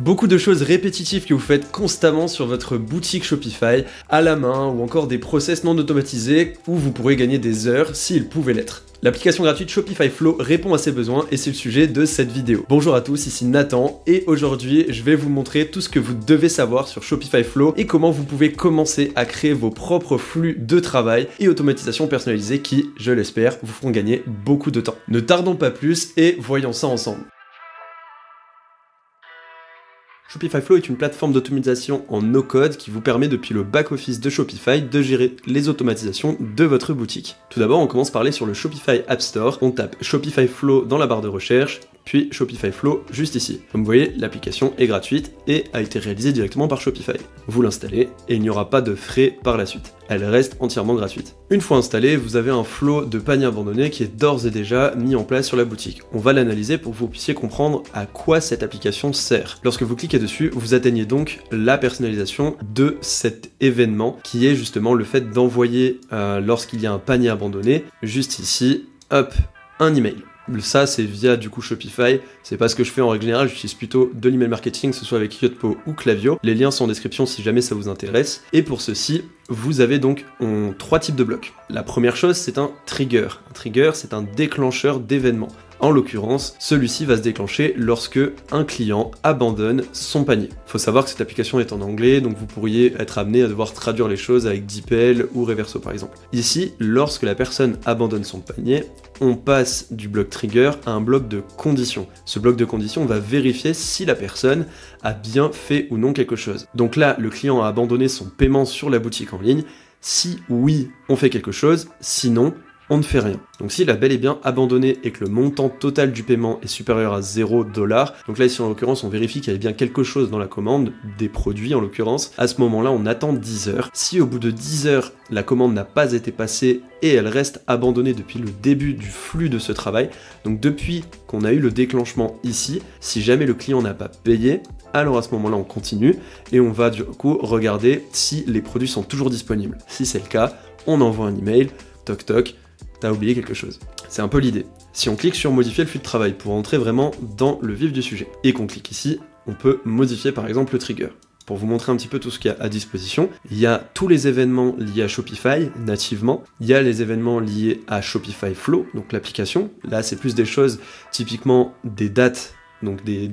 Beaucoup de choses répétitives que vous faites constamment sur votre boutique Shopify, à la main, ou encore des process non automatisés où vous pourrez gagner des heures s'ils pouvaient l'être. L'application gratuite Shopify Flow répond à ces besoins et c'est le sujet de cette vidéo. Bonjour à tous, ici Nathan et aujourd'hui je vais vous montrer tout ce que vous devez savoir sur Shopify Flow et comment vous pouvez commencer à créer vos propres flux de travail et automatisation personnalisée qui, je l'espère, vous feront gagner beaucoup de temps. Ne tardons pas plus et voyons ça ensemble. Shopify Flow est une plateforme d'automatisation en no-code qui vous permet depuis le back-office de Shopify de gérer les automatisations de votre boutique. Tout d'abord, on commence par aller sur le Shopify App Store, on tape Shopify Flow dans la barre de recherche, puis Shopify Flow juste ici. Comme vous voyez, l'application est gratuite et a été réalisée directement par Shopify. Vous l'installez et il n'y aura pas de frais par la suite. Elle reste entièrement gratuite. Une fois installée, vous avez un flow de paniers abandonnés qui est d'ores et déjà mis en place sur la boutique. On va l'analyser pour que vous puissiez comprendre à quoi cette application sert. Lorsque vous cliquez dessus, vous atteignez donc la personnalisation de cet événement qui est justement le fait d'envoyer lorsqu'il y a un panier abandonné, juste ici, hop, un email. Ça, c'est via du coup Shopify, c'est pas ce que je fais en règle générale, j'utilise plutôt de l'email marketing, que ce soit avec Yotpo ou Klaviyo. Les liens sont en description si jamais ça vous intéresse. Et pour ceci, vous avez donc trois types de blocs. La première chose, c'est un trigger. Un trigger, c'est un déclencheur d'événements. En l'occurrence, celui-ci va se déclencher lorsque un client abandonne son panier. Il faut savoir que cette application est en anglais, donc vous pourriez être amené à devoir traduire les choses avec DeepL ou Reverso par exemple. Ici, lorsque la personne abandonne son panier, on passe du bloc trigger à un bloc de conditions. Ce bloc de conditions va vérifier si la personne a bien fait ou non quelque chose. Donc là, le client a abandonné son paiement sur la boutique en ligne. Si oui, on fait quelque chose, sinon, on ne fait rien. Donc s'il a bel et bien abandonné et que le montant total du paiement est supérieur à 0$, donc là ici en l'occurrence on vérifie qu'il y avait bien quelque chose dans la commande, des produits en l'occurrence, à ce moment-là on attend 10 heures. Si au bout de 10 heures la commande n'a pas été passée et elle reste abandonnée depuis le début du flux de ce travail, donc depuis qu'on a eu le déclenchement ici, si jamais le client n'a pas payé, alors à ce moment-là on continue et on va du coup regarder si les produits sont toujours disponibles. Si c'est le cas, on envoie un email, toc toc, t'as oublié quelque chose. C'est un peu l'idée. Si on clique sur modifier le flux de travail pour entrer vraiment dans le vif du sujet, et qu'on clique ici, on peut modifier par exemple le trigger. Pour vous montrer un petit peu tout ce qu'il y a à disposition, il y a tous les événements liés à Shopify nativement, il y a les événements liés à Shopify Flow, donc l'application. Là c'est plus des choses, typiquement des dates. Donc des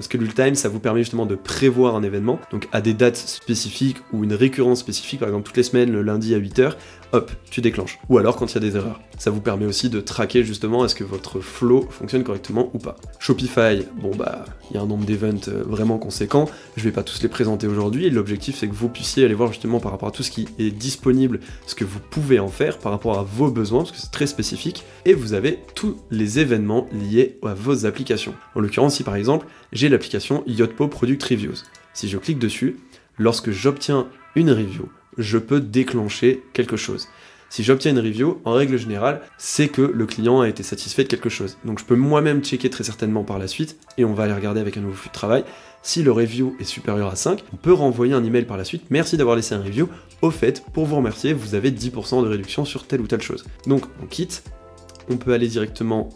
schedule time, ça vous permet justement de prévoir un événement, donc à des dates spécifiques ou une récurrence spécifique, par exemple toutes les semaines, le lundi à 8h, hop, tu déclenches. Ou alors quand il y a des erreurs. Ça vous permet aussi de traquer justement est-ce que votre flow fonctionne correctement ou pas. Shopify, bon bah, il y a un nombre d'events vraiment conséquent, je vais pas tous les présenter aujourd'hui, et l'objectif c'est que vous puissiez aller voir justement par rapport à tout ce qui est disponible, ce que vous pouvez en faire par rapport à vos besoins, parce que c'est très spécifique, et vous avez tous les événements liés à vos applications. En l'occurrence, si par exemple, j'ai l'application Yotpo Product Reviews. Si je clique dessus, lorsque j'obtiens une review, je peux déclencher quelque chose. Si j'obtiens une review, en règle générale, c'est que le client a été satisfait de quelque chose. Donc je peux moi-même checker très certainement par la suite, et on va aller regarder avec un nouveau flux de travail. Si le review est supérieur à 5, on peut renvoyer un email par la suite. Merci d'avoir laissé un review. Au fait, pour vous remercier, vous avez 10% de réduction sur telle ou telle chose. Donc on quitte, on peut aller directement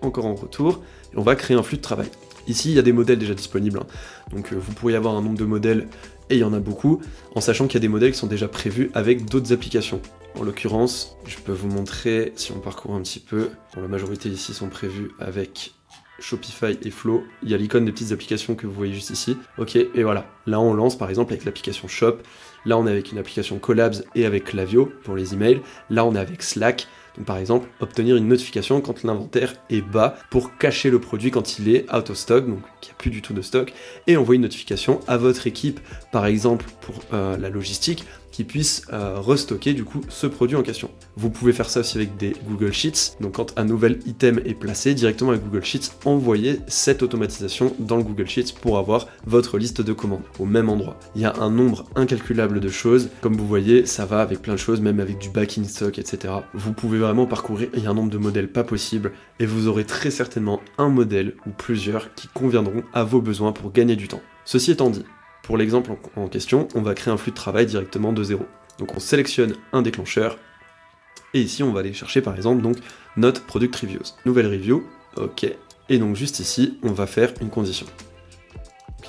encore en retour, et on va créer un flux de travail. Ici, il y a des modèles déjà disponibles, hein. Donc vous pourriez avoir un nombre de modèles, et il y en a beaucoup, en sachant qu'il y a des modèles qui sont déjà prévus avec d'autres applications. En l'occurrence, je peux vous montrer, si on parcourt un petit peu, bon, la majorité ici sont prévus avec Shopify et Flow. Il y a l'icône des petites applications que vous voyez juste ici. Ok, et voilà. Là, on lance par exemple avec l'application Shop. Là, on est avec une application Collabs et avec Klaviyo pour les emails. Là, on est avec Slack. Donc par exemple, obtenir une notification quand l'inventaire est bas pour cacher le produit quand il est out of stock, donc qu'il n'y a plus du tout de stock, et envoyer une notification à votre équipe, par exemple pour la logistique, qui puisse restocker du coup ce produit en question. Vous pouvez faire ça aussi avec des Google Sheets, donc quand un nouvel item est placé, directement avec Google Sheets, envoyez cette automatisation dans le Google Sheets pour avoir votre liste de commandes au même endroit. Il y a un nombre incalculable de choses, comme vous voyez, ça va avec plein de choses, même avec du back in stock, etc. Vous pouvez vraiment parcourir, il y a un nombre de modèles pas possible, et vous aurez très certainement un modèle ou plusieurs qui conviendront à vos besoins pour gagner du temps. Ceci étant dit, pour l'exemple en question, on va créer un flux de travail directement de zéro. Donc on sélectionne un déclencheur, et ici on va aller chercher par exemple donc notre Product Reviews. Nouvelle review, ok, et donc juste ici, on va faire une condition.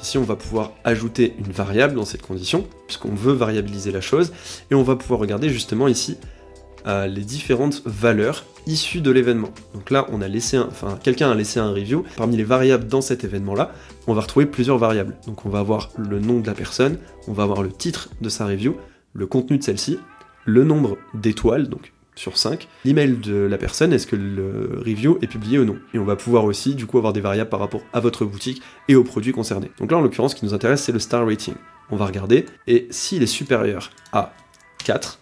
Ici, on va pouvoir ajouter une variable dans cette condition, puisqu'on veut variabiliser la chose, et on va pouvoir regarder justement ici les différentes valeurs issues de l'événement. Donc là, on a laissé quelqu'un a laissé un review. Parmi les variables dans cet événement-là, on va retrouver plusieurs variables. Donc on va avoir le nom de la personne, on va avoir le titre de sa review, le contenu de celle-ci, le nombre d'étoiles, donc sur 5, l'email de la personne, est-ce que le review est publié ou non. Et on va pouvoir aussi du coup avoir des variables par rapport à votre boutique et aux produits concernés. Donc là en l'occurrence, ce qui nous intéresse, c'est le star rating. On va regarder, et s'il est supérieur à 4,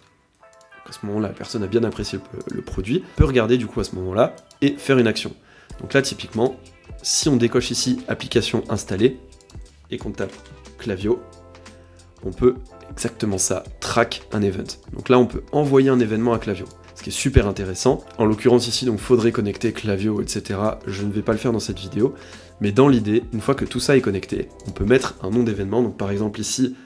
à ce moment-là, la personne a bien apprécié le produit, on peut regarder du coup à ce moment-là et faire une action. Donc là typiquement, si on décoche ici application installée et qu'on tape Klaviyo, on peut exactement ça, track un event. Donc là on peut envoyer un événement à Klaviyo, ce qui est super intéressant. En l'occurrence ici, donc faudrait connecter Klaviyo, etc. Je ne vais pas le faire dans cette vidéo, mais dans l'idée, une fois que tout ça est connecté, on peut mettre un nom d'événement, donc par exemple ici,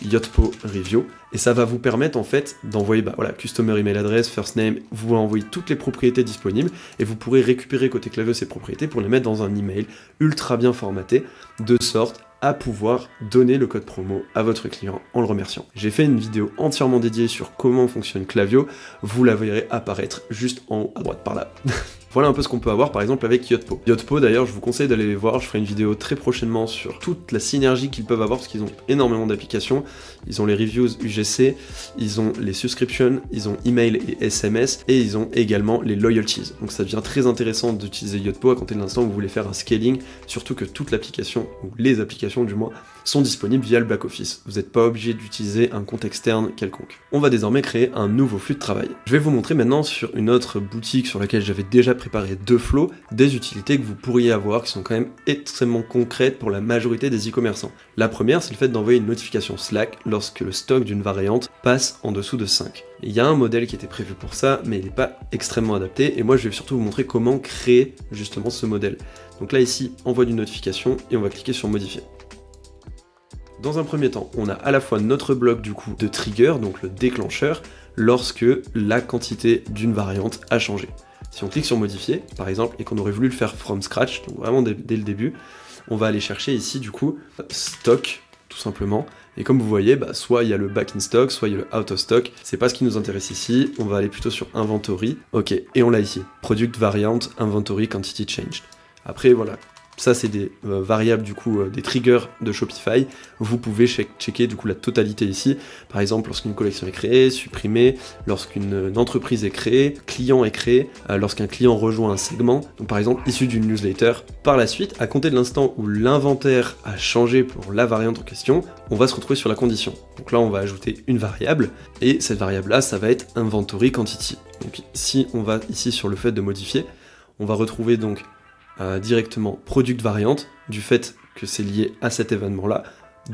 Yotpo Review, et ça va vous permettre en fait d'envoyer customer email address, first name, vous envoyez toutes les propriétés disponibles et vous pourrez récupérer côté Klaviyo ces propriétés pour les mettre dans un email ultra bien formaté, de sorte à pouvoir donner le code promo à votre client en le remerciant. J'ai fait une vidéo entièrement dédiée sur comment fonctionne Klaviyo, vous la verrez apparaître juste en haut à droite par là. Voilà un peu ce qu'on peut avoir par exemple avec Yotpo. Yotpo d'ailleurs, je vous conseille d'aller les voir, je ferai une vidéo très prochainement sur toute la synergie qu'ils peuvent avoir parce qu'ils ont énormément d'applications. Ils ont les reviews UGC, ils ont les subscriptions, ils ont email et SMS et ils ont également les loyalties. Donc ça devient très intéressant d'utiliser Yotpo à compter de l'instant où vous voulez faire un scaling, surtout que toute l'application, ou les applications du moins, sont disponibles via le back-office. Vous n'êtes pas obligé d'utiliser un compte externe quelconque. On va désormais créer un nouveau flux de travail. Je vais vous montrer maintenant sur une autre boutique sur laquelle j'avais déjà préparé 2 flows, des utilités que vous pourriez avoir qui sont quand même extrêmement concrètes pour la majorité des e-commerçants. La première, c'est le fait d'envoyer une notification Slack lorsque le stock d'une variante passe en dessous de 5. Il y a un modèle qui était prévu pour ça, mais il n'est pas extrêmement adapté, et moi je vais surtout vous montrer comment créer justement ce modèle. Donc là ici, envoi d'une notification, et on va cliquer sur modifier. Dans un premier temps, on a à la fois notre bloc du coup de trigger, donc le déclencheur, lorsque la quantité d'une variante a changé. Si on clique sur modifier, par exemple, et qu'on aurait voulu le faire from scratch, donc vraiment dès le début, on va aller chercher ici du coup stock, tout simplement. Et comme vous voyez, soit il y a le back in stock, soit il y a le out of stock. C'est pas ce qui nous intéresse ici, on va aller plutôt sur inventory. Ok, et on l'a ici, product variant inventory quantity changed. Après voilà. Ça, c'est des variables, du coup, des triggers de Shopify. Vous pouvez checker, du coup, la totalité ici. Par exemple, lorsqu'une collection est créée, supprimée, lorsqu'une entreprise est créée, client est créé, lorsqu'un client rejoint un segment, donc par exemple, issu d'une newsletter. Par la suite, à compter de l'instant où l'inventaire a changé pour la variante en question, on va se retrouver sur la condition. Donc là, on va ajouter une variable, et cette variable-là, ça va être inventory quantity. Donc si on va ici sur le fait de modifier, on va retrouver donc directement product variante, du fait que c'est lié à cet événement-là.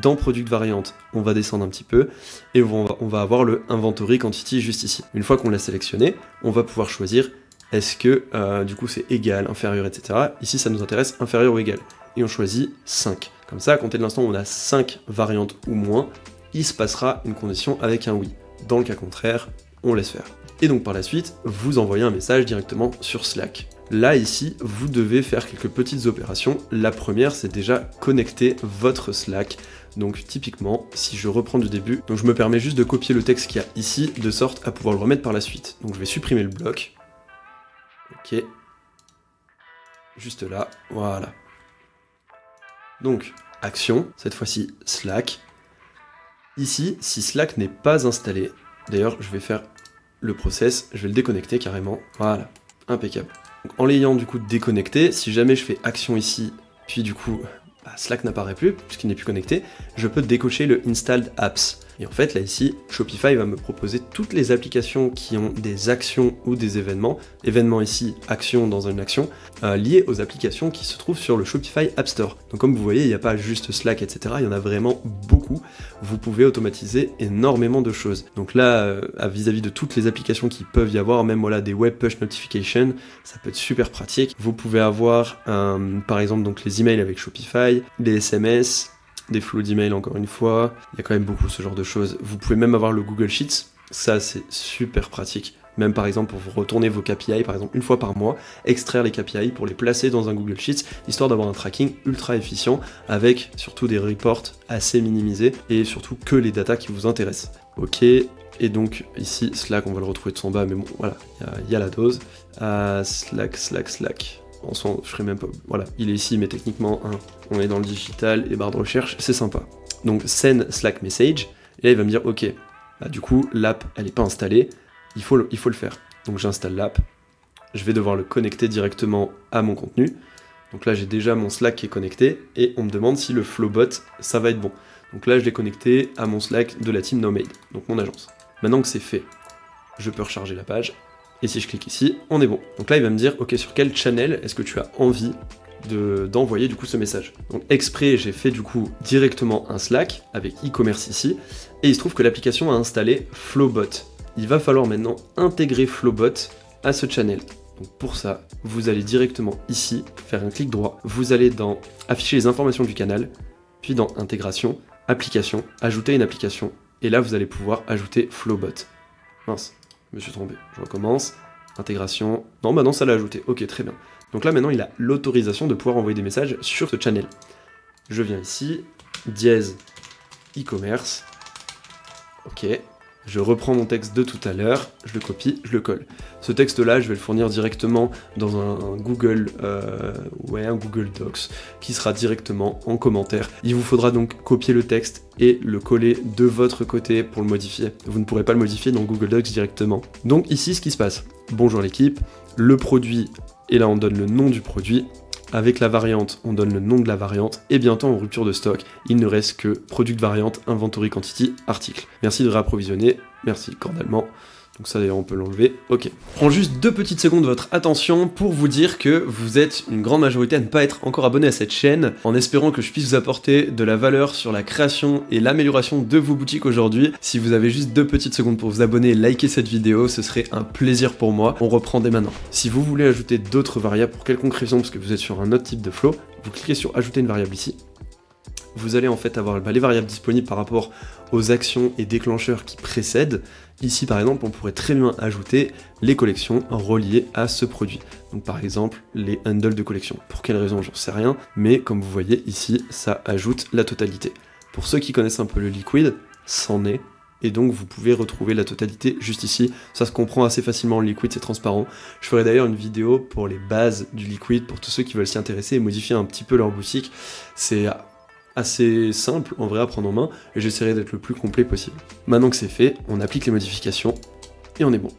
Dans product variante, on va descendre un petit peu, et on va avoir le inventory quantity juste ici. Une fois qu'on l'a sélectionné, on va pouvoir choisir est-ce que du coup c'est égal, inférieur, etc. Ici ça nous intéresse inférieur ou égal, et on choisit 5. Comme ça, à compter de l'instant où on a 5 variantes ou moins, il se passera une condition avec un oui. Dans le cas contraire, on laisse faire. Et donc par la suite, vous envoyez un message directement sur Slack. Là, ici, vous devez faire quelques petites opérations. La première, c'est déjà connecter votre Slack. Donc typiquement, si je reprends du début, donc je me permets juste de copier le texte qu'il y a ici, de sorte à pouvoir le remettre par la suite. Donc je vais supprimer le bloc. Ok. Juste là, voilà. Donc, action, cette fois-ci Slack. Ici, si Slack n'est pas installé, d'ailleurs, je vais faire le process, je vais le déconnecter carrément. Voilà, impeccable. Donc, en l'ayant du coup déconnecté, si jamais je fais action ici, puis du coup Slack n'apparaît plus, puisqu'il n'est plus connecté, je peux décocher le Installed Apps. Et en fait, là ici, Shopify va me proposer toutes les applications qui ont des actions ou des événements, événements ici, action dans une action, liées aux applications qui se trouvent sur le Shopify App Store. Donc comme vous voyez, il n'y a pas juste Slack, etc. Il y en a vraiment beaucoup. Vous pouvez automatiser énormément de choses. Donc là, vis-à-vis de toutes les applications qui peuvent y avoir, même voilà, des web push notifications, ça peut être super pratique. Vous pouvez avoir, par exemple, donc les emails avec Shopify, les SMS, des flows d'email encore une fois, il y a quand même beaucoup ce genre de choses. Vous pouvez même avoir le Google Sheets, ça c'est super pratique même par exemple pour vous retourner vos KPI, par exemple une fois par mois, extraire les KPI pour les placer dans un Google Sheets, histoire d'avoir un tracking ultra efficient, avec surtout des reports assez minimisés, et surtout que les datas qui vous intéressent. Ok, et donc ici, Slack, on va le retrouver tout en bas, mais bon, voilà, il y a la dose. Slack. En soi, je ferai même pas. Voilà, il est ici, mais techniquement, hein, on est dans le digital et barre de recherche, c'est sympa. Donc, send Slack message, et là, il va me dire, ok, bah, du coup, l'app, elle n'est pas installée, il faut le faire. Donc, j'installe l'app, je vais devoir le connecter directement à mon contenu. Donc là, j'ai déjà mon Slack qui est connecté, et on me demande si le Flowbot, ça va être bon. Donc là, je l'ai connecté à mon Slack de la team Nomade, donc mon agence. Maintenant que c'est fait, je peux recharger la page, et si je clique ici, on est bon. Donc là, il va me dire, ok, sur quel channel est-ce que tu as envie d'envoyer du coup ce message. Donc exprès, j'ai fait du coup directement un Slack avec e-commerce ici, et il se trouve que l'application a installé Flowbot. Il va falloir maintenant intégrer Flowbot à ce channel. Donc pour ça, vous allez directement ici, faire un clic droit, vous allez dans afficher les informations du canal, puis dans intégration, application, ajouter une application, et là vous allez pouvoir ajouter Flowbot. Mince, je me suis trompé, je recommence, intégration, non bah non ça l'a ajouté, ok très bien. Donc là maintenant il a l'autorisation de pouvoir envoyer des messages sur ce channel. Je viens ici, dièse e-commerce, ok, je reprends mon texte de tout à l'heure, je le copie, je le colle. Ce texte-là, je vais le fournir directement dans un Google Docs, qui sera directement en commentaire. Il vous faudra donc copier le texte et le coller de votre côté pour le modifier. Vous ne pourrez pas le modifier dans Google Docs directement. Donc ici, ce qui se passe, bonjour l'équipe, le produit, et là on donne le nom du produit. Avec la variante, on donne le nom de la variante, et bientôt en rupture de stock, il ne reste que product variante, inventory quantity, article. Merci de réapprovisionner, merci cordialement. Donc ça d'ailleurs on peut l'enlever, ok. Je prends juste 2 petites secondes de votre attention pour vous dire que vous êtes une grande majorité à ne pas être encore abonné à cette chaîne, en espérant que je puisse vous apporter de la valeur sur la création et l'amélioration de vos boutiques aujourd'hui. Si vous avez juste 2 petites secondes pour vous abonner et liker cette vidéo, ce serait un plaisir pour moi. On reprend dès maintenant. Si vous voulez ajouter d'autres variables pour quelconque raison, parce que vous êtes sur un autre type de flow, vous cliquez sur ajouter une variable ici. Vous allez en fait avoir les variables disponibles par rapport aux actions et déclencheurs qui précèdent. Ici par exemple, on pourrait très bien ajouter les collections reliées à ce produit. Donc par exemple, les handles de collection. Pour quelle raison, j'en sais rien, mais comme vous voyez ici, ça ajoute la totalité. Pour ceux qui connaissent un peu le liquid, c'en est. Et donc vous pouvez retrouver la totalité juste ici. Ça se comprend assez facilement, le liquid c'est transparent. Je ferai d'ailleurs une vidéo pour les bases du liquid, pour tous ceux qui veulent s'y intéresser et modifier un petit peu leur boutique. C'est assez simple en vrai à prendre en main, et j'essaierai d'être le plus complet possible. Maintenant que c'est fait, on applique les modifications, et on est bon.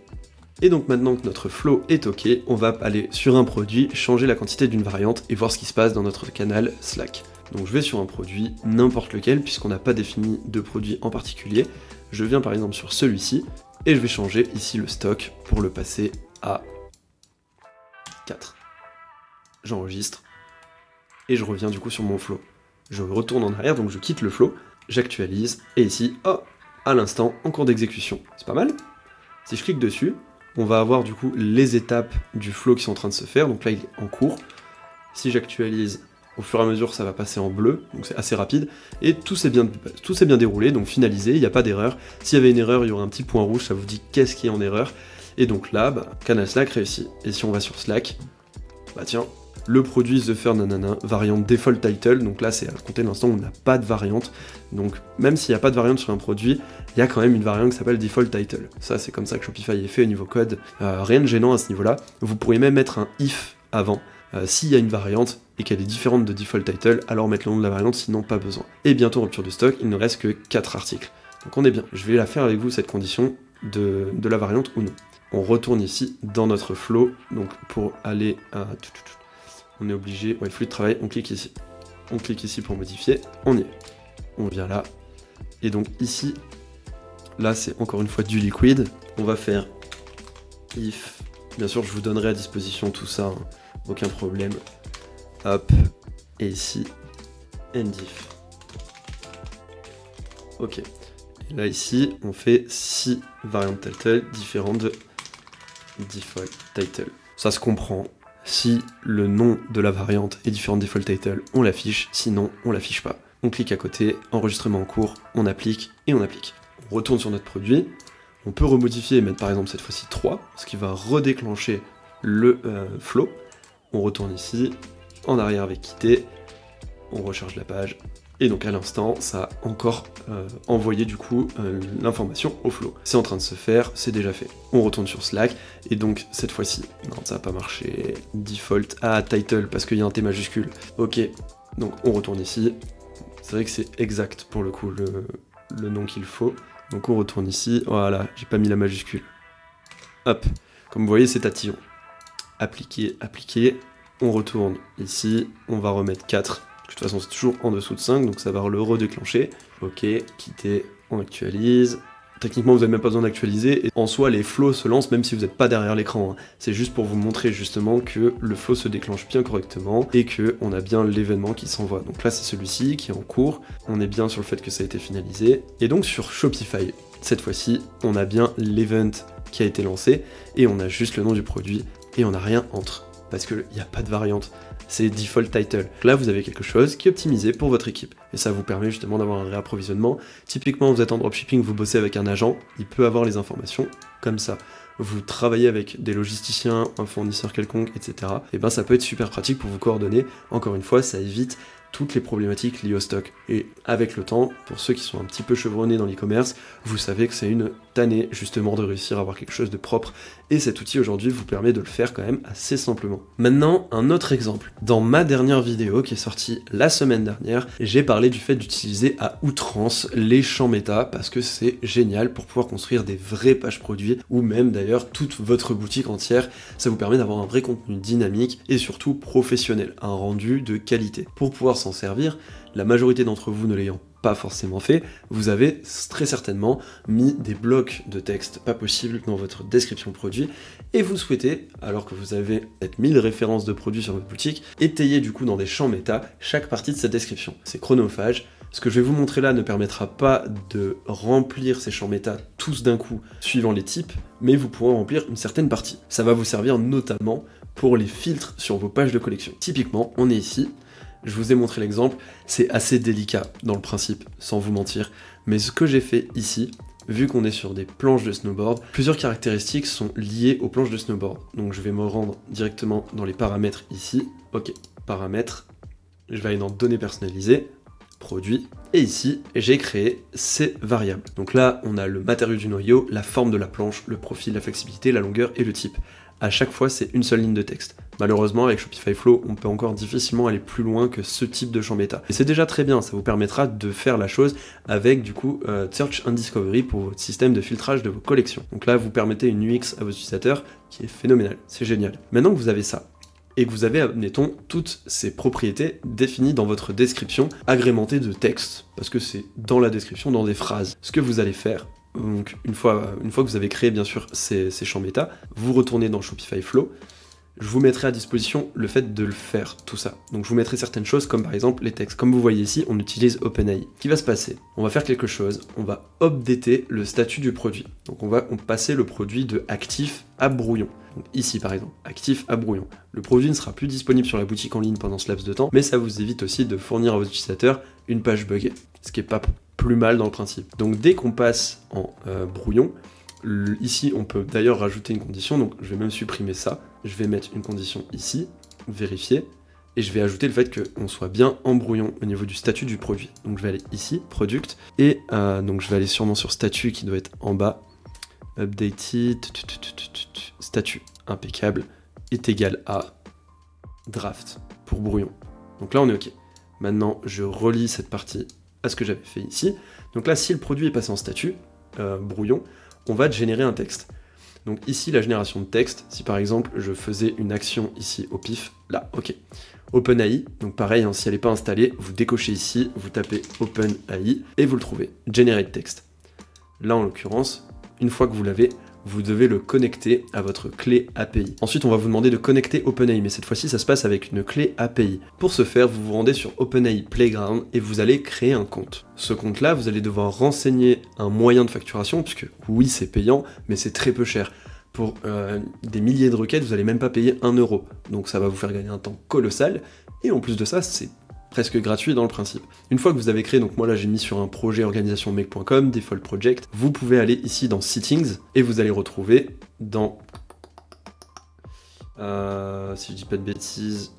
Et donc maintenant que notre flow est ok, on va aller sur un produit, changer la quantité d'une variante, et voir ce qui se passe dans notre canal Slack. Donc je vais sur un produit, n'importe lequel, puisqu'on n'a pas défini de produit en particulier. Je viens par exemple sur celui-ci, et je vais changer ici le stock pour le passer à 4. J'enregistre, et je reviens du coup sur mon flow. Je retourne en arrière, donc je quitte le flow, j'actualise, et ici, oh, à l'instant, en cours d'exécution. C'est pas mal. Si je clique dessus, on va avoir du coup les étapes du flow qui sont en train de se faire, donc là il est en cours. Si j'actualise, au fur et à mesure ça va passer en bleu, donc c'est assez rapide, et tout s'est bien déroulé, donc finalisé, il n'y a pas d'erreur. S'il y avait une erreur, il y aurait un petit point rouge, ça vous dit qu'est-ce qui est en erreur. Et donc là, canal Slack réussi. Et si on va sur Slack, bah tiens, le produit The Fair nanana, variante default title, donc là c'est à compter de l'instant où on n'a pas de variante, donc même s'il n'y a pas de variante sur un produit, il y a quand même une variante qui s'appelle default title. Ça c'est comme ça que Shopify est fait au niveau code, rien de gênant à ce niveau-là. Vous pourriez même mettre un if avant, s'il y a une variante et qu'elle est différente de default title, alors mettre le nom de la variante, sinon pas besoin. Et bientôt rupture de stock, il ne reste que 4 articles. Donc on est bien. Je vais la faire avec vous cette condition de la variante ou non. On retourne ici dans notre flow, donc pour aller à... On est obligé, ouais, flux de travail, on clique ici. On clique ici pour modifier, on y est. On vient là. Et donc ici, là c'est encore une fois du liquid. On va faire if. Bien sûr, je vous donnerai à disposition tout ça, hein, aucun problème. Hop, et ici, end if. Ok. Et là ici, on fait 6 variantes title différentes de default title. Ça se comprend. Si le nom de la variante est différent de default title, on l'affiche, sinon on l'affiche pas. On clique à côté, enregistrement en cours, on applique et on applique. On retourne sur notre produit, On peut remodifier et mettre par exemple cette fois-ci 3, ce qui va redéclencher le flow. On retourne ici, en arrière avec quitter, on recharge la page, et donc à l'instant, ça a encore envoyé du coup l'information au flow. C'est en train de se faire, c'est déjà fait. On retourne sur Slack, et donc cette fois-ci, non ça n'a pas marché, default, title, parce qu'il y a un T majuscule. Ok, donc on retourne ici, c'est vrai que c'est exact pour le coup le nom qu'il faut. Donc on retourne ici, voilà, j'ai pas mis la majuscule. Hop, comme vous voyez c'est tatillon. Appliquer, appliquer, on retourne ici, on va remettre 4. De toute façon c'est toujours en dessous de 5, donc ça va le redéclencher. Ok, quitter, on actualise. Techniquement vous n'avez même pas besoin d'actualiser, et en soi les flows se lancent même si vous n'êtes pas derrière l'écran, hein. C'est juste pour vous montrer justement que le flow se déclenche bien correctement, et qu'on a bien l'événement qui s'envoie. Donc là c'est celui-ci qui est en cours, on est bien sur le fait que ça a été finalisé, et donc sur Shopify, cette fois-ci, on a bien l'event qui a été lancé, et on a juste le nom du produit, et on n'a rien entre, parce qu'il n'y a pas de variante. C'est default title. Là, vous avez quelque chose qui est optimisé pour votre équipe. Et ça vous permet justement d'avoir un réapprovisionnement. Typiquement, vous êtes en dropshipping, vous bossez avec un agent, il peut avoir les informations comme ça. Vous travaillez avec des logisticiens, un fournisseur quelconque, etc. Et ben ça peut être super pratique pour vous coordonner. Encore une fois, ça évite toutes les problématiques liées au stock. Et avec le temps, pour ceux qui sont un petit peu chevronnés dans l'e-commerce, vous savez que c'est une tannée justement de réussir à avoir quelque chose de propre. Et cet outil aujourd'hui vous permet de le faire quand même assez simplement. Maintenant, un autre exemple. Dans ma dernière vidéo qui est sortie la semaine dernière, j'ai parlé du fait d'utiliser à outrance les champs méta parce que c'est génial pour pouvoir construire des vraies pages produits ou même d'ailleurs toute votre boutique entière. Ça vous permet d'avoir un vrai contenu dynamique et surtout professionnel, un rendu de qualité. Pour pouvoir s'en servir, la majorité d'entre vous ne l'ayant pas forcément fait, vous avez très certainement mis des blocs de texte pas possibles dans votre description produit et vous souhaitez, alors que vous avez peut-être 1000 références de produits sur votre boutique, étayer du coup dans des champs méta chaque partie de cette description. C'est chronophage. Ce que je vais vous montrer là ne permettra pas de remplir ces champs méta tous d'un coup suivant les types, mais vous pourrez en remplir une certaine partie. Ça va vous servir notamment pour les filtres sur vos pages de collection. Typiquement, on est ici. Je vous ai montré l'exemple, c'est assez délicat dans le principe, sans vous mentir. Mais ce que j'ai fait ici, vu qu'on est sur des planches de snowboard, plusieurs caractéristiques sont liées aux planches de snowboard. Donc je vais me rendre directement dans les paramètres ici. Ok, paramètres, je vais aller dans données personnalisées, produits, et ici, j'ai créé ces variables. Donc là, on a le matériau du noyau, la forme de la planche, le profil, la flexibilité, la longueur et le type. À chaque fois, c'est une seule ligne de texte. Malheureusement, avec Shopify Flow, on peut encore difficilement aller plus loin que ce type de champ méta. Et c'est déjà très bien, ça vous permettra de faire la chose avec du coup Search and Discovery pour votre système de filtrage de vos collections. Donc là, vous permettez une UX à vos utilisateurs qui est phénoménale, c'est génial. Maintenant que vous avez ça, et que vous avez, admettons, toutes ces propriétés définies dans votre description, agrémentées de texte, parce que c'est dans la description, dans des phrases. Ce que vous allez faire, donc une fois que vous avez créé bien sûr ces champs méta, vous retournez dans Shopify Flow, je vous mettrai à disposition le fait de le faire, tout ça. Donc je vous mettrai certaines choses comme par exemple les textes. Comme vous voyez ici, on utilise OpenAI. Ce qui va se passer, on va faire quelque chose, on va updater le statut du produit. Donc on va passer le produit de actif à brouillon. Donc ici par exemple, actif à brouillon. Le produit ne sera plus disponible sur la boutique en ligne pendant ce laps de temps, mais ça vous évite aussi de fournir à vos utilisateurs une page buggée, ce qui est pas plus mal dans le principe. Donc dès qu'on passe en brouillon, ici on peut d'ailleurs rajouter une condition, donc je vais même supprimer ça, je vais mettre une condition ici, vérifier, et je vais ajouter le fait qu'on soit bien en brouillon au niveau du statut du produit. Donc je vais aller ici, product, et donc je vais aller sûrement sur statut qui doit être en bas, updated, statut impeccable, est égal à draft pour brouillon. Donc là on est ok. Maintenant je relis cette partie à ce que j'avais fait ici. Donc là si le produit est passé en statut, brouillon, on va générer un texte. Donc ici, la génération de texte, si par exemple je faisais une action ici au pif, là, ok. OpenAI, donc pareil, hein, si elle n'est pas installée, vous décochez ici, vous tapez OpenAI et vous le trouvez. Generate text. Là en l'occurrence, une fois que vous l'avez, vous devez le connecter à votre clé API. Ensuite, on va vous demander de connecter OpenAI, mais cette fois-ci, ça se passe avec une clé API. Pour ce faire, vous vous rendez sur OpenAI Playground et vous allez créer un compte. Ce compte-là, vous allez devoir renseigner un moyen de facturation, puisque oui, c'est payant, mais c'est très peu cher. Pour des milliers de requêtes, vous n'allez même pas payer 1 €. Donc ça va vous faire gagner un temps colossal, et en plus de ça, c'est presque gratuit dans le principe. Une fois que vous avez créé, donc moi là j'ai mis sur un projet organisationmake.com, default project, vous pouvez aller ici dans settings et vous allez retrouver dans, si je dis pas de bêtises,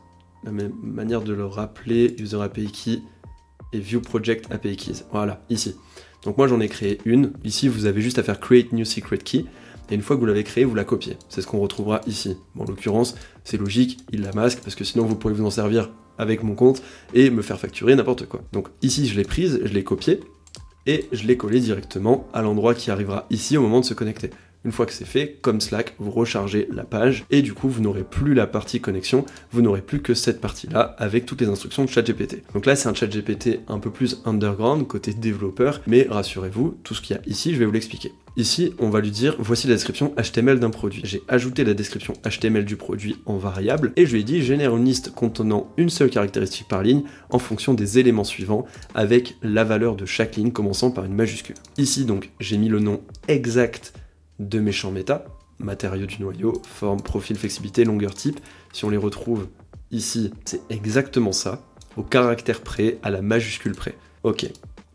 la même manière de le rappeler, user API key et view project API keys, voilà, ici. Donc moi j'en ai créé une, ici vous avez juste à faire create new secret key, et une fois que vous l'avez créé, vous la copiez. C'est ce qu'on retrouvera ici. Bon, en l'occurrence, c'est logique, il la masque, parce que sinon vous pourrez vous en servir avec mon compte et me faire facturer n'importe quoi. Donc ici, je l'ai prise, je l'ai copiée, et je l'ai collée directement à l'endroit qui arrivera ici au moment de se connecter. Une fois que c'est fait, comme Slack, vous rechargez la page, et du coup, vous n'aurez plus la partie connexion, vous n'aurez plus que cette partie-là, avec toutes les instructions de ChatGPT. Donc là, c'est un ChatGPT un peu plus underground, côté développeur, mais rassurez-vous, tout ce qu'il y a ici, je vais vous l'expliquer. Ici, on va lui dire, voici la description HTML d'un produit. J'ai ajouté la description HTML du produit en variable, et je lui ai dit, génère une liste contenant une seule caractéristique par ligne, en fonction des éléments suivants, avec la valeur de chaque ligne, commençant par une majuscule. Ici, donc, j'ai mis le nom exact de mes champs méta, matériaux du noyau, forme, profil, flexibilité, longueur type. Si on les retrouve ici, c'est exactement ça, au caractère près, à la majuscule près. Ok.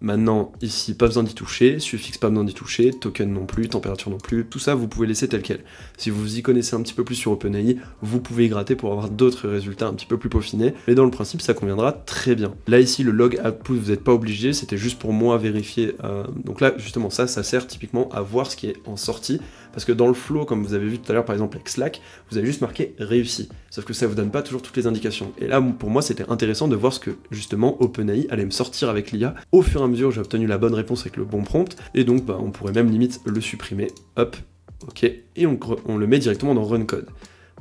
Maintenant, ici, pas besoin d'y toucher, suffixe pas besoin d'y toucher, token non plus, température non plus, tout ça vous pouvez laisser tel quel. Si vous y connaissez un petit peu plus sur OpenAI, vous pouvez y gratter pour avoir d'autres résultats un petit peu plus peaufinés, mais dans le principe ça conviendra très bien. Là ici, le log output, vous n'êtes pas obligé, c'était juste pour moi vérifier, donc là justement ça sert typiquement à voir ce qui est en sortie, parce que dans le flow, comme vous avez vu tout à l'heure par exemple avec Slack, vous avez juste marqué réussi, sauf que ça vous donne pas toujours toutes les indications. Et là pour moi c'était intéressant de voir ce que justement OpenAI allait me sortir avec l'IA au fur et à mesure j'ai obtenu la bonne réponse avec le bon prompt, et donc on pourrait même limite le supprimer, hop, ok, et on le met directement dans Run Code.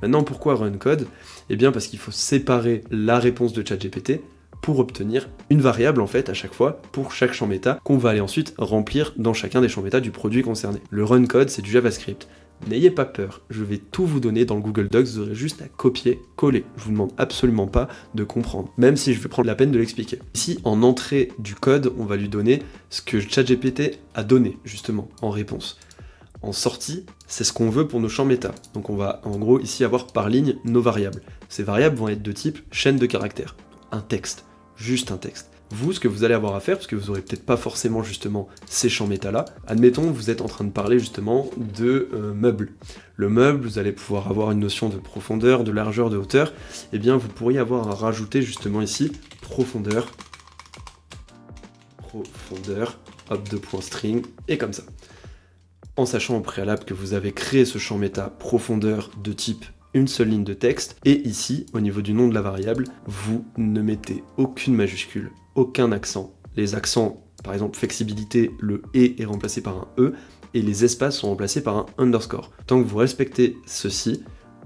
Maintenant pourquoi Run Code? Eh bien parce qu'il faut séparer la réponse de ChatGPT pour obtenir une variable en fait à chaque fois pour chaque champ méta qu'on va aller ensuite remplir dans chacun des champs méta du produit concerné. Le Run Code c'est du JavaScript. N'ayez pas peur, je vais tout vous donner dans le Google Docs, vous aurez juste à copier, coller. Je vous demande absolument pas de comprendre, même si je vais prendre la peine de l'expliquer. Ici, en entrée du code, on va lui donner ce que ChatGPT a donné, justement, en réponse. En sortie, c'est ce qu'on veut pour nos champs méta. Donc on va, en gros, ici avoir par ligne nos variables. Ces variables vont être de type chaîne de caractères. Un texte, juste un texte. Vous, ce que vous allez avoir à faire, parce que vous aurez peut-être pas forcément justement ces champs méta là, admettons vous êtes en train de parler justement de meubles. Le meuble, vous allez pouvoir avoir une notion de profondeur, de largeur, de hauteur, et bien vous pourriez avoir à rajouter justement ici profondeur, hop, 2.string, et comme ça. En sachant au préalable que vous avez créé ce champ méta profondeur de type une seule ligne de texte, et ici, au niveau du nom de la variable, vous ne mettez aucune majuscule, aucun accent. Les accents, par exemple flexibilité, le « et » est remplacé par un « e », et les espaces sont remplacés par un underscore. Tant que vous respectez ceci,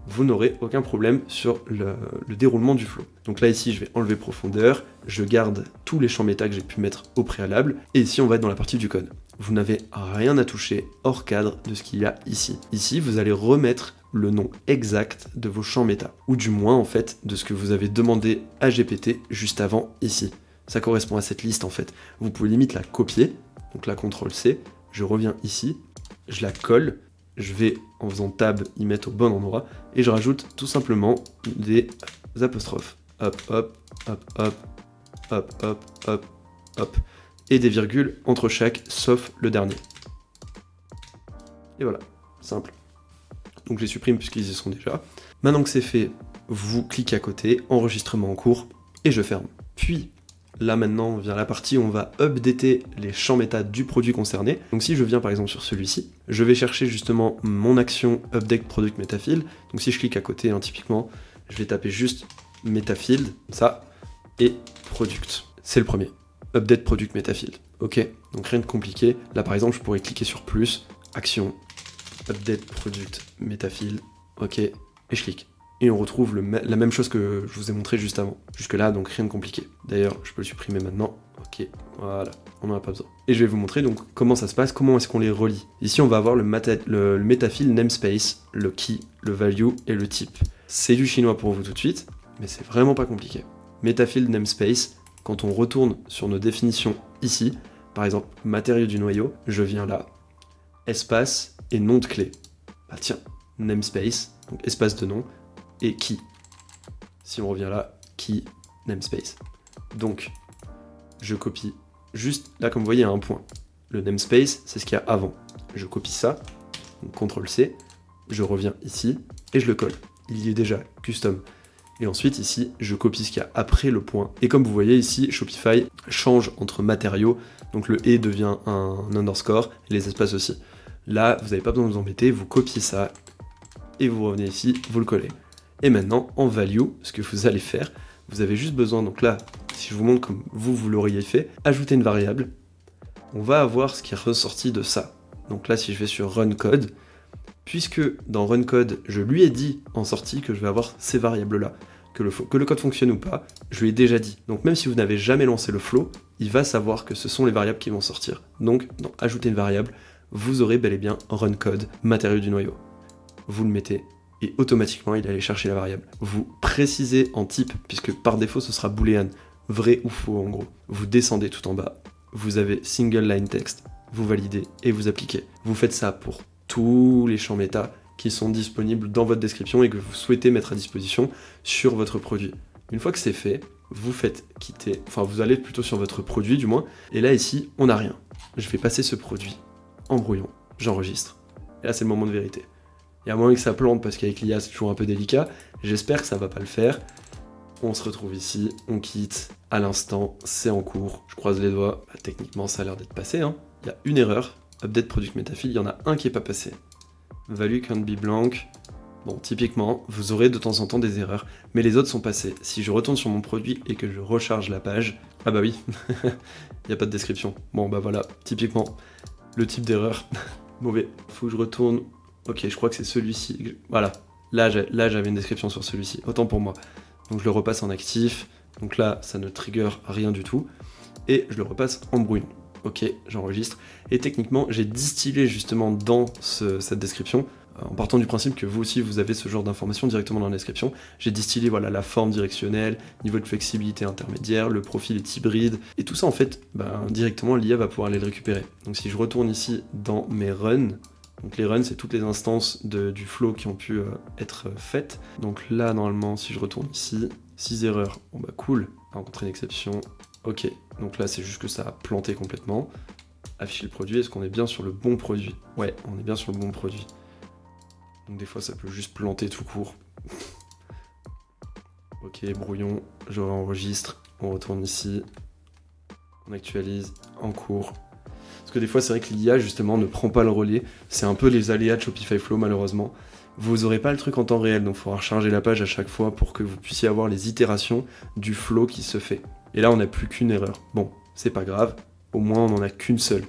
vous n'aurez aucun problème sur le déroulement du flow. Donc là ici, je vais enlever profondeur, je garde tous les champs méta que j'ai pu mettre au préalable, et ici on va être dans la partie du code. Vous n'avez rien à toucher hors cadre de ce qu'il y a ici. Ici, vous allez remettre le nom exact de vos champs méta, ou du moins en fait de ce que vous avez demandé à GPT juste avant ici. Ça correspond à cette liste en fait. Vous pouvez limite la copier, donc la CTRL-C, je reviens ici, je la colle, je vais en faisant tab y mettre au bon endroit, et je rajoute tout simplement des apostrophes. Hop, hop, hop, hop, hop, hop, hop, hop, et des virgules entre chaque, sauf le dernier. Et voilà, simple. Donc je les supprime puisqu'ils y sont déjà. Maintenant que c'est fait, vous cliquez à côté, enregistrement en cours, et je ferme. Puis, là maintenant vient la partie où on va updater les champs méta du produit concerné. Donc si je viens par exemple sur celui-ci, je vais chercher justement mon action update product metafield. Donc si je clique à côté, typiquement, je vais taper juste metafield, ça, et product. C'est le premier. Update product metafield. Ok, donc rien de compliqué. Là par exemple, je pourrais cliquer sur plus, action, update product metafield, ok, et je clique. Et on retrouve la même chose que je vous ai montré juste avant. Jusque là, donc rien de compliqué. D'ailleurs, je peux le supprimer maintenant. Ok, voilà, on n'en a pas besoin. Et je vais vous montrer donc comment ça se passe, comment est-ce qu'on les relie. Ici, on va avoir le metafield namespace, le key, le value et le type. C'est du chinois pour vous tout de suite, mais c'est vraiment pas compliqué. Metafield namespace, quand on retourne sur nos définitions ici, par exemple, matériaux du noyau, je viens là, espace et nom de clé. Bah tiens, namespace, donc espace de nom, et key. Si on revient là, key, namespace. Donc, je copie juste, là comme vous voyez, il y a un point. Le namespace, c'est ce qu'il y a avant. Je copie ça, donc CTRL-C, je reviens ici, et je le colle. Il y est déjà, custom. Et ensuite, ici, je copie ce qu'il y a après le point. Et comme vous voyez ici, Shopify change entre matériaux, donc le « et » devient un underscore, et les espaces aussi. Là, vous n'avez pas besoin de vous embêter, vous copiez ça, et vous revenez ici, vous le collez. Et maintenant, en value, ce que vous allez faire, vous avez juste besoin, donc là, si je vous montre comme vous l'auriez fait, ajouter une variable, on va avoir ce qui est ressorti de ça. Donc là, si je vais sur run code, puisque dans run code, je lui ai dit en sortie que je vais avoir ces variables-là, que le code fonctionne ou pas, je lui ai déjà dit. Donc même si vous n'avez jamais lancé le flow, il va savoir que ce sont les variables qui vont sortir. Donc, dans ajouter une variable, vous aurez bel et bien run code, matériau du noyau. Vous le mettez, et automatiquement, il allait chercher la variable. Vous précisez en type, puisque par défaut, ce sera boolean, vrai ou faux en gros. Vous descendez tout en bas, vous avez single line text, vous validez et vous appliquez. Vous faites ça pour tous les champs méta qui sont disponibles dans votre description et que vous souhaitez mettre à disposition sur votre produit. Une fois que c'est fait, vous faites quitter, enfin vous allez plutôt sur votre produit du moins, et là ici, on n'a rien. Je vais passer ce produit en brouillon, j'enregistre. Et là c'est le moment de vérité. Il y a moyen que ça plante parce qu'avec l'IA c'est toujours un peu délicat, j'espère que ça va pas le faire. On se retrouve ici, on quitte, à l'instant, c'est en cours, je croise les doigts, bah, techniquement ça a l'air d'être passé, hein. Il y a une erreur, update product metafield, il y en a un qui est pas passé. Value can't be blank, bon typiquement, vous aurez de temps en temps des erreurs, mais les autres sont passés. Si je retourne sur mon produit et que je recharge la page, ah bah oui, il n'y a pas de description. Bon bah voilà, typiquement, le type d'erreur, mauvais. Faut que je retourne, ok je crois que c'est celui-ci, voilà, là j'avais une description sur celui-ci, autant pour moi. Donc je le repasse en actif, donc là ça ne trigger rien du tout, et je le repasse en brouillon. Ok, j'enregistre, et techniquement j'ai distillé justement dans cette description, en partant du principe que vous aussi vous avez ce genre d'informations directement dans la description, j'ai distillé voilà, la forme directionnelle, niveau de flexibilité intermédiaire, le profil est hybride, et tout ça en fait, directement l'IA va pouvoir aller le récupérer. Donc si je retourne ici dans mes runs, donc les runs, c'est toutes les instances du flow qui ont pu être faites. Donc là, normalement, si je retourne ici, 6 erreurs, bon bah cool, rencontrer une exception, ok. Donc là, c'est juste que ça a planté complètement. Afficher le produit, est-ce qu'on est bien sur le bon produit? Ouais, on est bien sur le bon produit. Donc des fois, ça peut juste planter tout court. Ok, brouillon, je réenregistre, on retourne ici, on actualise, en cours. Parce que des fois, c'est vrai que l'IA, justement, ne prend pas le relais. C'est un peu les aléas de Shopify Flow, malheureusement. Vous n'aurez pas le truc en temps réel, donc il faudra recharger la page à chaque fois pour que vous puissiez avoir les itérations du flow qui se fait. Et là, on n'a plus qu'une erreur. Bon, c'est pas grave, au moins on n'en a qu'une seule.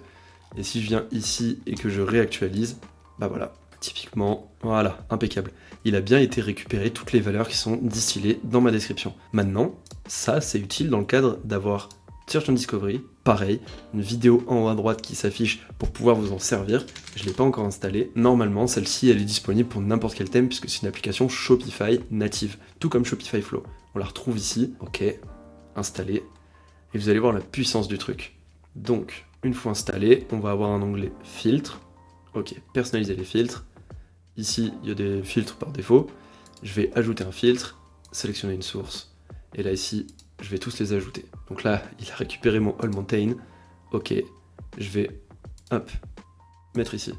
Et si je viens ici et que je réactualise, bah voilà, typiquement, voilà, impeccable. Il a bien été récupéré toutes les valeurs qui sont distillées dans ma description. Maintenant, ça, c'est utile dans le cadre d'avoir Search and Discovery, pareil, une vidéo en haut à droite qui s'affiche pour pouvoir vous en servir. Je ne l'ai pas encore installée. Normalement, celle-ci, elle est disponible pour n'importe quel thème puisque c'est une application Shopify native, tout comme Shopify Flow. On la retrouve ici, ok, installée, et vous allez voir la puissance du truc. Donc, une fois installé, on va avoir un onglet filtre, ok, personnaliser les filtres. Ici, il y a des filtres par défaut. Je vais ajouter un filtre, sélectionner une source, et là ici, je vais tous les ajouter. Donc là, il a récupéré mon All Mountain. Ok, je vais, hop, mettre ici.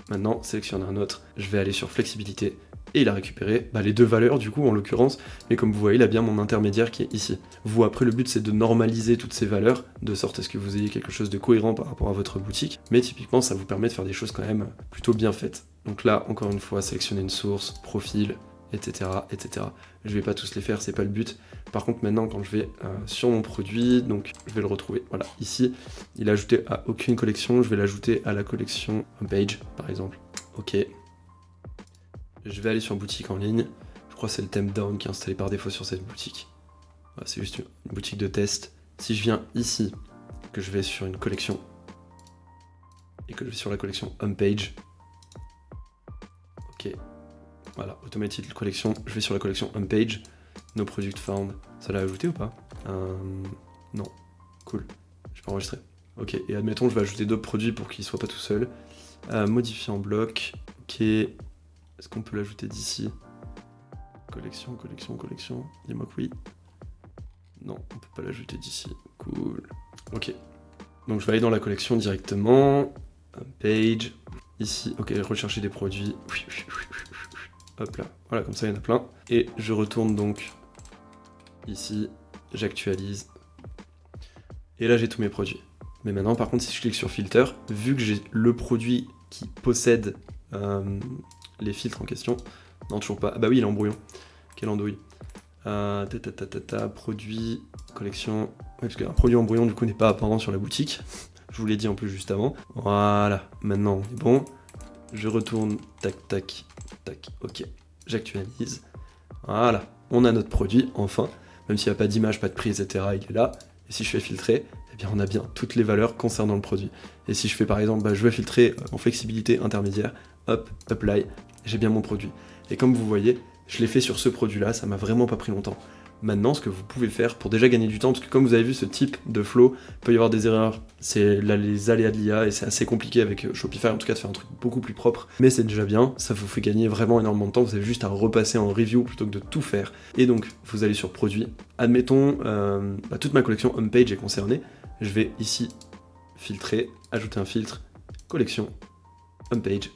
Maintenant, sélectionner un autre. Je vais aller sur flexibilité. Et il a récupéré les deux valeurs, du coup, en l'occurrence. Mais comme vous voyez, il a bien mon intermédiaire qui est ici. Vous, après, le but, c'est de normaliser toutes ces valeurs, de sorte à ce que vous ayez quelque chose de cohérent par rapport à votre boutique. Mais typiquement, ça vous permet de faire des choses quand même plutôt bien faites. Donc là, encore une fois, sélectionner une source, profil, etc., etc. Je vais pas tous les faire, c'est pas le but. Par contre, maintenant, quand je vais sur mon produit, donc je vais le retrouver. Voilà, ici, il est ajouté à aucune collection. Je vais l'ajouter à la collection homepage, par exemple. Ok. Je vais aller sur boutique en ligne. Je crois que c'est le thème down qui est installé par défaut sur cette boutique. Voilà, c'est juste une boutique de test. Si je viens ici, que je vais sur une collection, et que je vais sur la collection homepage, ok. Voilà, automated collection, je vais sur la collection homepage, no product found, ça l'a ajouté ou pas? Non, cool, je peux enregistrer. Ok, et admettons je vais ajouter d'autres produits pour qu'il soit pas tout seul. Modifier en bloc, ok, est-ce qu'on peut l'ajouter d'ici? Collection, collection, collection, dis-moi que oui. Non, on peut pas l'ajouter d'ici. Cool. Ok. Donc je vais aller dans la collection directement. Page. Ici, ok, rechercher des produits. Hop là. Voilà, comme ça il y en a plein. Et je retourne donc ici. J'actualise. Et là j'ai tous mes produits. Mais maintenant par contre si je clique sur filter, vu que j'ai le produit qui possède les filtres en question, non toujours pas, ah bah oui il est en brouillon, quelle andouille. Produit, collection, ouais, parce qu'un produit en brouillon du coup n'est pas apparent sur la boutique, je vous l'ai dit en plus juste avant. Voilà, maintenant on est bon, je retourne, tac tac tac, ok, j'actualise, voilà, on a notre produit enfin, même s'il n'y a pas d'image, pas de prix, etc. il est là. Et si je fais filtrer, eh bien on a bien toutes les valeurs concernant le produit. Et si je fais par exemple, je vais filtrer en flexibilité intermédiaire, hop, apply, j'ai bien mon produit. Et comme vous voyez, je l'ai fait sur ce produit-là, ça m'a vraiment pas pris longtemps. Maintenant, ce que vous pouvez faire pour déjà gagner du temps, parce que comme vous avez vu, ce type de flow, il peut y avoir des erreurs, c'est là les aléas de l'IA, et c'est assez compliqué avec Shopify, en tout cas de faire un truc beaucoup plus propre, mais c'est déjà bien, ça vous fait gagner vraiment énormément de temps, vous avez juste à repasser en review plutôt que de tout faire. Et donc, vous allez sur produit, admettons, toute ma collection homepage est concernée, je vais ici filtrer, ajouter un filtre, collection, homepage,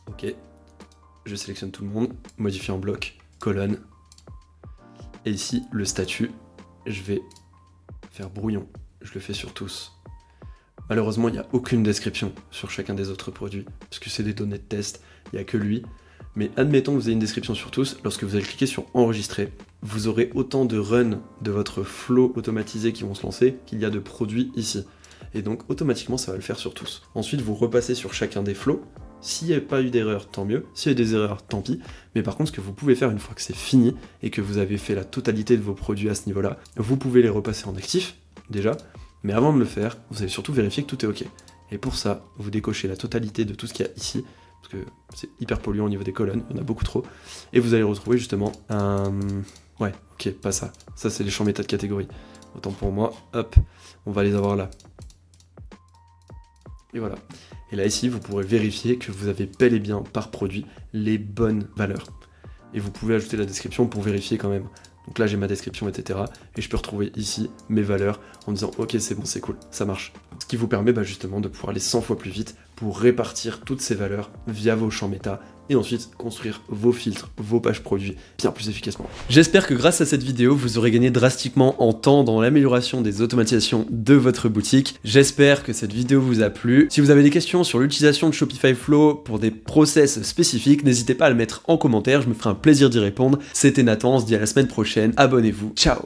ok, je sélectionne tout le monde, modifier en bloc, colonne, et ici, le statut, je vais faire brouillon, je le fais sur tous. Malheureusement, il n'y a aucune description sur chacun des autres produits, parce que c'est des données de test, il n'y a que lui. Mais admettons que vous ayez une description sur tous, lorsque vous allez cliquer sur enregistrer, vous aurez autant de runs de votre flow automatisé qui vont se lancer qu'il y a de produits ici. Et donc automatiquement ça va le faire sur tous. Ensuite vous repassez sur chacun des flows. S'il n'y a pas eu d'erreur, tant mieux. S'il y a eu des erreurs, tant pis. Mais par contre, ce que vous pouvez faire une fois que c'est fini et que vous avez fait la totalité de vos produits à ce niveau-là, vous pouvez les repasser en actif, déjà. Mais avant de le faire, vous allez surtout vérifier que tout est OK. Et pour ça, vous décochez la totalité de tout ce qu'il y a ici, parce que c'est hyper polluant au niveau des colonnes, il y en a beaucoup trop. Et vous allez retrouver justement un... Ouais, ok, pas ça. Ça, c'est les champs méta de catégorie. Autant pour moi, hop, on va les avoir là. Et voilà. Et là ici, vous pourrez vérifier que vous avez bel et bien par produit les bonnes valeurs. Et vous pouvez ajouter la description pour vérifier quand même. Donc là j'ai ma description, etc. Et je peux retrouver ici mes valeurs en disant ok c'est bon, c'est cool, ça marche. Ce qui vous permet justement de pouvoir aller 100 fois plus vite pour répartir toutes ces valeurs via vos champs méta et ensuite construire vos filtres, vos pages produits bien plus efficacement. J'espère que grâce à cette vidéo, vous aurez gagné drastiquement en temps dans l'amélioration des automatisations de votre boutique. J'espère que cette vidéo vous a plu. Si vous avez des questions sur l'utilisation de Shopify Flow pour des process spécifiques, n'hésitez pas à le mettre en commentaire, je me ferai un plaisir d'y répondre. C'était Nathan, on se dit à la semaine prochaine, abonnez-vous, ciao!